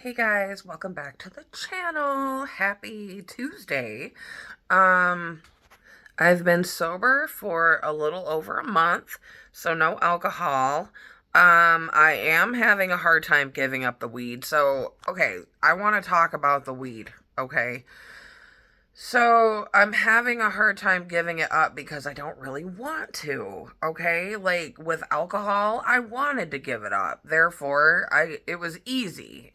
Hey guys, welcome back to the channel. Happy Tuesday. Um, I've been sober for a little over a month, so no alcohol. I am having a hard time giving up the weed. So, okay, I want to talk about the weed, okay? So, I'm having a hard time giving it up because I don't really want to, okay? Like with alcohol, I wanted to give it up. Therefore, it was easy.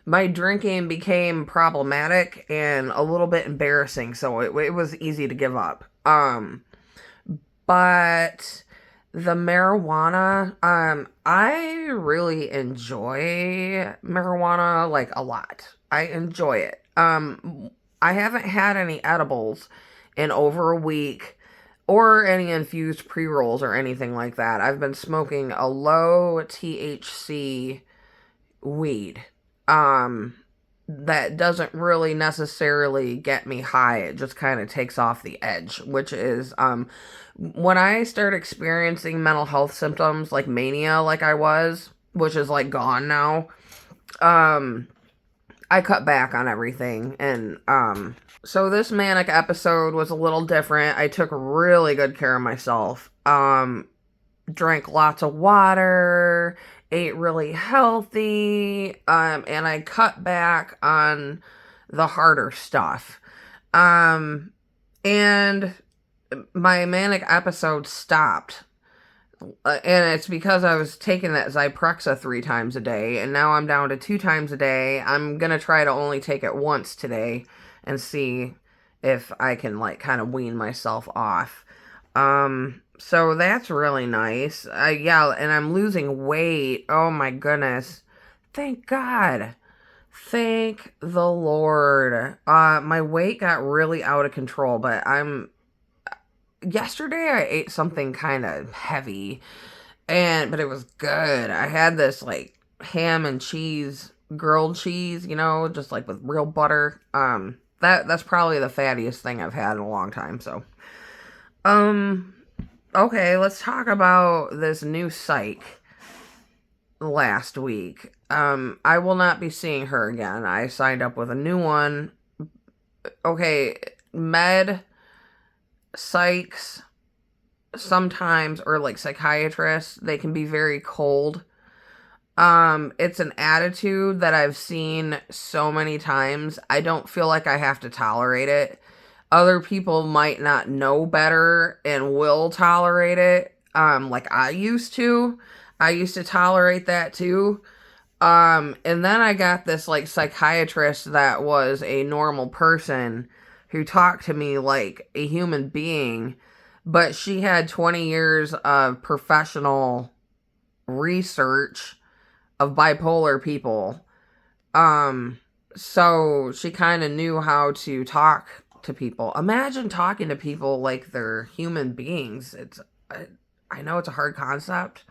My drinking became problematic and a little bit embarrassing, so it was easy to give up. But the marijuana, I really enjoy marijuana like a lot. I enjoy it. I haven't had any edibles in over a week or any infused pre-rolls or anything like that. I've been smoking a low THC weed. Um, that doesn't really necessarily get me high. It just kind of takes off the edge, which is when I start experiencing mental health symptoms like mania like I was, which is like gone now. Um I cut back on everything and so this manic episode was a little different. I took really good care of myself. Drank lots of water, ate really healthy, and I cut back on the harder stuff. Um, and my manic episode stopped. And it's because I was taking that Zyprexa 3 times a day, and now I'm down to 2 times a day. I'm gonna try to only take it once today and see if I can, like, kind of wean myself off. So that's really nice. Yeah, and I'm losing weight. Oh my goodness. Thank God. Thank the Lord. My weight got really out of control, but yesterday I ate something kind of heavy, but it was good. I had this like ham and cheese, grilled cheese, just like with real butter. That's probably the fattiest thing I've had in a long time, so. Um okay, let's talk about this new psych last week. I will not be seeing her again. I signed up with a new one. Okay, med psychs sometimes, or like psychiatrists, they can be very cold. It's an attitude that I've seen so many times. I don't feel like I have to tolerate it. Other people might not know better and will tolerate it. Like I used to. I used to tolerate that too. And then I got this like psychiatrist that was a normal person who talked to me like a human being, but she had 20 years of professional research of bipolar people. Um, so she kind of knew how to talk to people. Imagine talking to people like they're human beings. I know it's a hard concept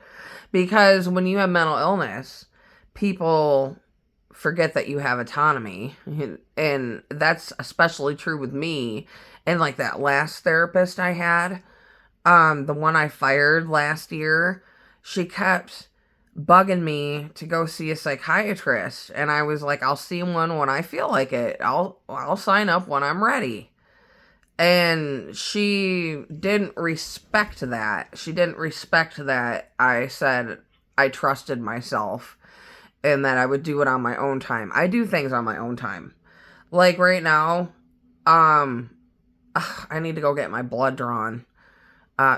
because when you have mental illness, people forget that you have autonomy, and that's especially true with me. And like that last therapist I had, the one I fired last year, she kept bugging me to go see a psychiatrist, and I was like, I'll see one when I feel like it. I'll sign up when I'm ready. And she didn't respect that. She didn't respect that I said I trusted myself and that I would do it on my own time. I do things on my own time. Like right now, um I need to go get my blood drawn.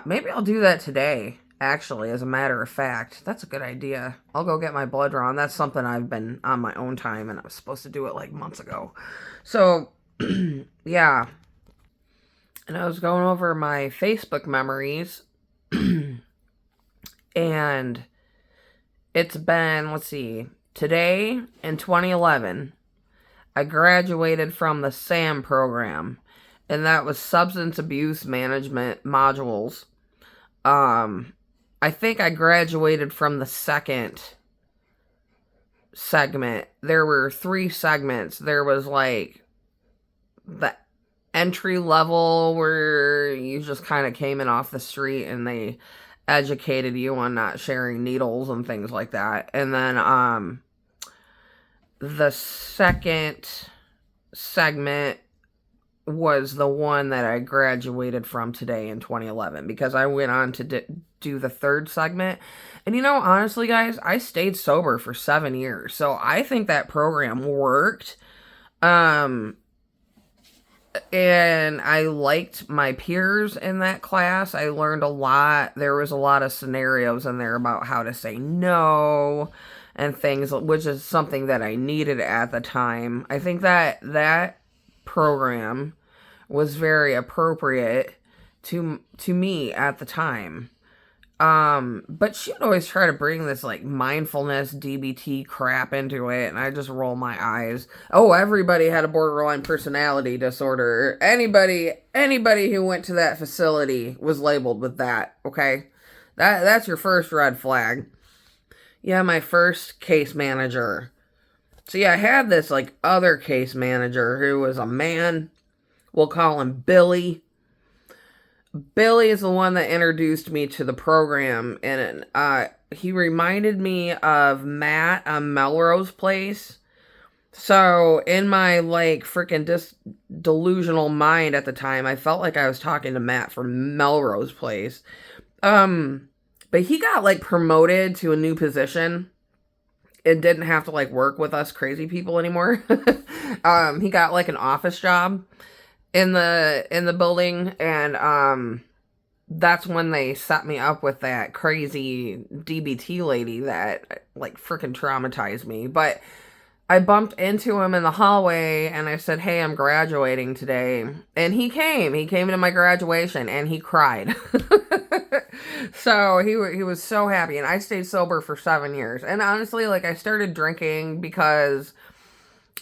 Maybe I'll do that today, actually, as a matter of fact. That's a good idea. I'll go get my blood drawn. That's something I've been on my own time, and I was supposed to do it like months ago. So, yeah. And I was going over my Facebook memories, and it's been, let's see, today in 2011, I graduated from the SAMM program, and that was substance abuse management modules. I think I graduated from the second segment. There were 3 segments. There was like the entry level where you just kind of came in off the street and they educated you on not sharing needles and things like that. And then the second segment was the one that I graduated from today in 2011, because I went on to do the third segment. And honestly, guys, I stayed sober for 7 years. So I think that program worked. Um, and I liked my peers in that class. I learned a lot. There was a lot of scenarios in there about how to say no and things, which is something that I needed at the time. I think that program was very appropriate to me at the time. But she'd always try to bring this like mindfulness DBT crap into it, and I just roll my eyes. Oh, everybody had a borderline personality disorder. Anybody who went to that facility was labeled with that, okay? That's your first red flag. Yeah, my first case manager. See, I had this like other case manager who was a man. We'll call him Billy. Billy is the one that introduced me to the program, and he reminded me of Matt on Melrose Place. So in my like freaking delusional mind at the time, I felt like I was talking to Matt from Melrose Place. But he got like promoted to a new position. It didn't have to like work with us crazy people anymore. He got like an office job in the building, and that's when they set me up with that crazy DBT lady that like freaking traumatized me. But I bumped into him in the hallway and I said, "Hey, I'm graduating today." And he came to my graduation and he cried. So he was so happy, and I stayed sober for 7 years. And honestly, like, I started drinking because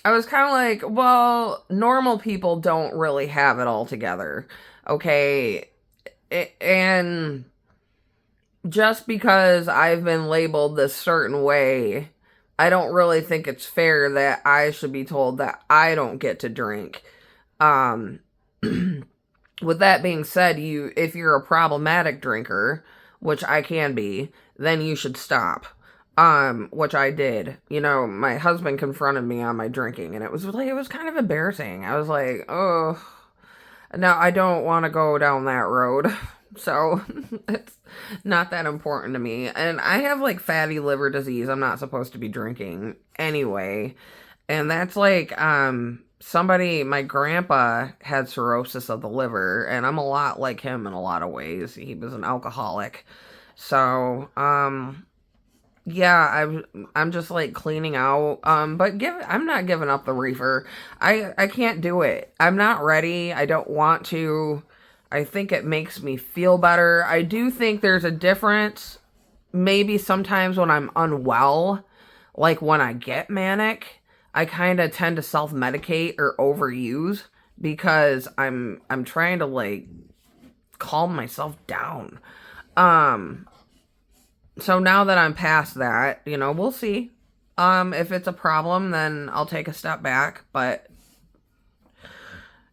I was kind of like, well, normal people don't really have it all together. Okay. And just because I've been labeled this certain way, I don't really think it's fair that I should be told that I don't get to drink. With that being said, if you're a problematic drinker, which I can be, then you should stop. Which I did. My husband confronted me on my drinking, and it was kind of embarrassing. I was like, oh, no, I don't want to go down that road. So it's not that important to me. And I have like fatty liver disease. I'm not supposed to be drinking anyway. And that's like, my grandpa had cirrhosis of the liver, and I'm a lot like him in a lot of ways. He was an alcoholic. So, yeah, I'm just like cleaning out. But I'm not giving up the reefer. I can't do it. I'm not ready. I don't want to. I think it makes me feel better. I do think there's a difference. Maybe sometimes when I'm unwell, like when I get manic, I kind of tend to self-medicate or overuse because I'm trying to like calm myself down. So now that I'm past that, we'll see. If it's a problem, then I'll take a step back, but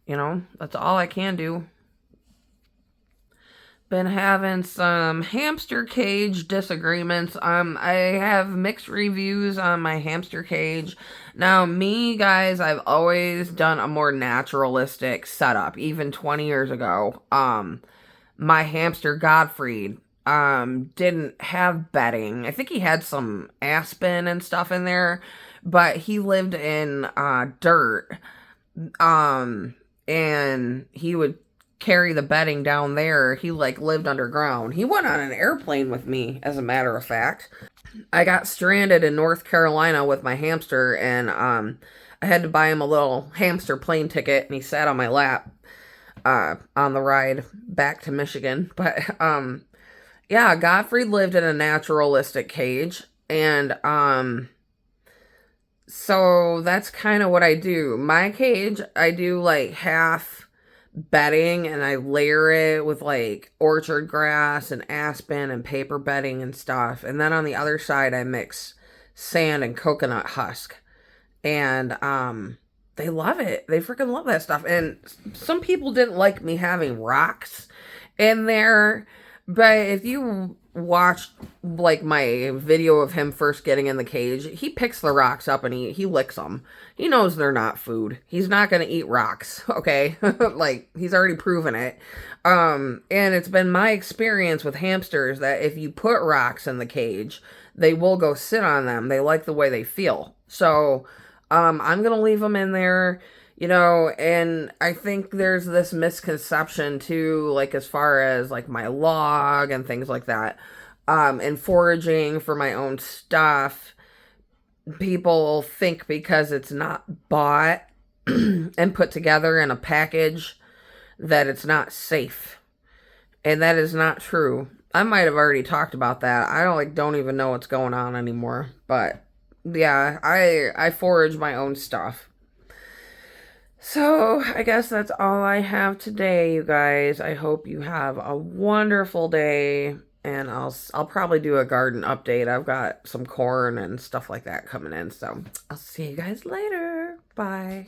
that's all I can do. Been having some hamster cage disagreements. I have mixed reviews on my hamster cage. Now, me, guys, I've always done a more naturalistic setup, even 20 years ago. My hamster Godfrey didn't have bedding. I think he had some aspen and stuff in there, but he lived in dirt. And he would carry the bedding down there. He like lived underground. He went on an airplane with me, as a matter of fact. I got stranded in North Carolina with my hamster, and I had to buy him a little hamster plane ticket, and he sat on my lap on the ride back to Michigan. But yeah, Godfrey lived in a naturalistic cage, and so that's kind of what I do. My cage, I do like half bedding, and I layer it with like orchard grass and aspen and paper bedding and stuff. And then on the other side, I mix sand and coconut husk. And they love it. They freaking love that stuff. And some people didn't like me having rocks in there. But if you watched like my video of him first getting in the cage, he picks the rocks up and he licks them. He knows they're not food. He's not going to eat rocks, okay? Like, he's already proven it. And it's been my experience with hamsters that if you put rocks in the cage, they will go sit on them. They like the way they feel. So, I'm going to leave them in there. You know, and I think there's this misconception too, like as far as like my log and things like that, and foraging for my own stuff. People think because it's not bought and put together in a package that it's not safe. And that is not true. I might have already talked about that. I don't even know what's going on anymore. But yeah, I forage my own stuff. So, I guess that's all I have today, you guys. I hope you have a wonderful day, and I'll probably do a garden update. I've got some corn and stuff like that coming in, so I'll see you guys later. Bye.